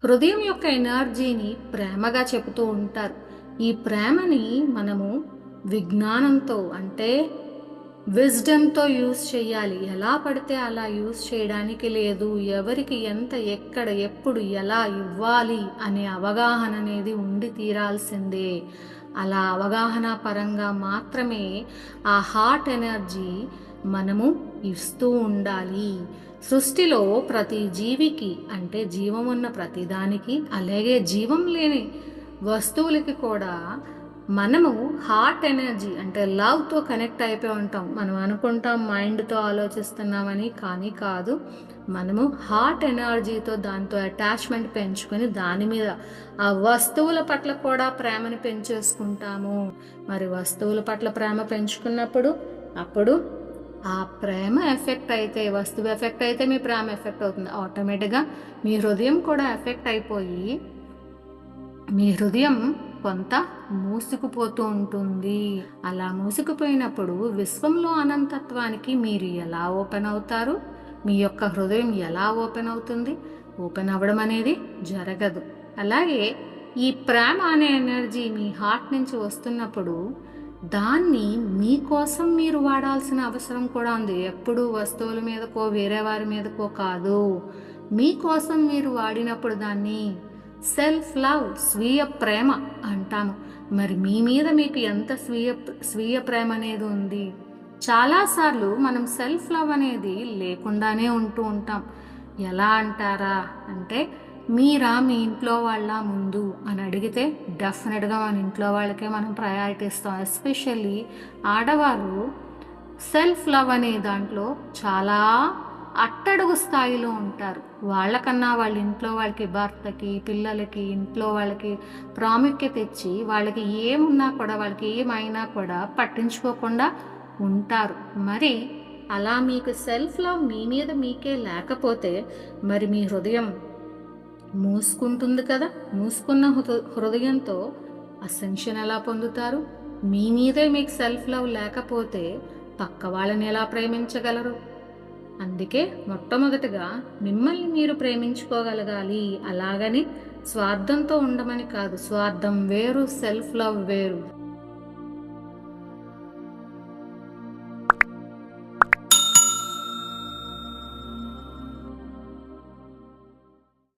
హృదయం యొక్క ఎనర్జీని ప్రేమగా చెబుతూ ఉంటారు. ఈ ప్రేమని మనము విజ్ఞానంతో అంటే విజ్డమ్‌తో యూజ్ చేయాలి. ఎలా పడితే అలా యూజ్ చేయడానికి లేదు. ఎవరికి ఎంత, ఎక్కడ, ఎప్పుడు, ఎలా ఇవ్వాలి అనే అవగాహన అనేది ఉండి తీరాల్సిందే. అలా అవగాహన పరంగా మాత్రమే ఆ హార్ట్ ఎనర్జీ మనము ఇస్తూ ఉండాలి. సృష్టిలో ప్రతి జీవికి అంటే జీవం ఉన్న ప్రతి దానికి, అలాగే జీవం లేని వస్తువులకి కూడా మనము హార్ట్ ఎనర్జీ అంటే లవ్‌తో కనెక్ట్ అయిపోయి ఉంటాం. మనం అనుకుంటాం మైండ్‌తో ఆలోచిస్తున్నామని, కానీ కాదు. మనము హార్ట్ ఎనర్జీతో దాంతో అటాచ్‌మెంట్ పెంచుకొని దాని మీద ఆ వస్తువుల పట్ల కూడా ప్రేమను పెంచేసుకుంటాము. మరి వస్తువుల పట్ల ప్రేమ పెంచుకున్నప్పుడు అప్పుడు ఆ ప్రేమ ఎఫెక్ట్ అయితే, వస్తువు ఎఫెక్ట్ అయితే మీ ప్రేమ ఎఫెక్ట్ అవుతుంది. ఆటోమేటిక్‌గా మీ హృదయం కూడా ఎఫెక్ట్ అయిపోయి మీ హృదయం కొంత మూసుకుపోతూ ఉంటుంది. అలా మూసుకుపోయినప్పుడు విశ్వంలో అనంతత్వానికి మీరు ఎలా ఓపెన్ అవుతారు? మీ యొక్క హృదయం ఎలా ఓపెన్ అవుతుంది? ఓపెన్ అవ్వడం అనేది జరగదు. అలాగే ఈ ప్రేమ అనే ఎనర్జీ మీ హార్ట్ నుంచి వస్తున్నప్పుడు దాన్ని మీకోసం మీరు వాడాల్సిన అవసరం కూడా ఉంది. ఎప్పుడూ వస్తువుల మీదకో వేరే వారి మీదకో కాదు. మీకోసం మీరు వాడినప్పుడు దాన్ని సెల్ఫ్ లవ్, స్వీయ ప్రేమ అంటాము. మరి మీ మీద మీకు ఎంత స్వీయ ప్రేమ అనేది ఉంది? చాలాసార్లు మనం సెల్ఫ్ లవ్ అనేది లేకుండానే ఉంటూ ఉంటాం. ఎలా అంటారా అంటే, మీరా మీ ఇంట్లో వాళ్ళ ముందు అని అడిగితే డెఫినెట్గా మన ఇంట్లో వాళ్ళకే మనం ప్రయారిటీ ఇస్తాం. ఎస్పెషల్లీ ఆడవారు సెల్ఫ్ లవ్ అనే దాంట్లో చాలా అట్టడుగు స్థాయిలో ఉంటారు. వాళ్ళకన్నా వాళ్ళ ఇంట్లో వాళ్ళకి, భర్తకి, పిల్లలకి, ఇంట్లో వాళ్ళకి ప్రాముఖ్యత ఇచ్చి వాళ్ళకి ఏమున్నా కూడా, వాళ్ళకి ఏమైనా కూడా పట్టించుకోకుండా ఉంటారు. మరి అలా మీకు సెల్ఫ్ లవ్ మీ మీద మీకే లేకపోతే మరి మీ హృదయం మూసుకుంటుంది కదా. మూసుకున్న హృదయంతో అసెన్షన్ ఎలా పొందుతారు? మీ మీదే మీకు సెల్ఫ్ లవ్ లేకపోతే పక్క వాళ్ళని ఎలా ప్రేమించగలరు? అందుకే మొట్టమొదటిగా మిమ్మల్ని మీరు ప్రేమించుకోగలగాలి. అలాగని స్వార్థంతో ఉండమని కాదు. స్వార్థం వేరు, సెల్ఫ్ లవ్ వేరు.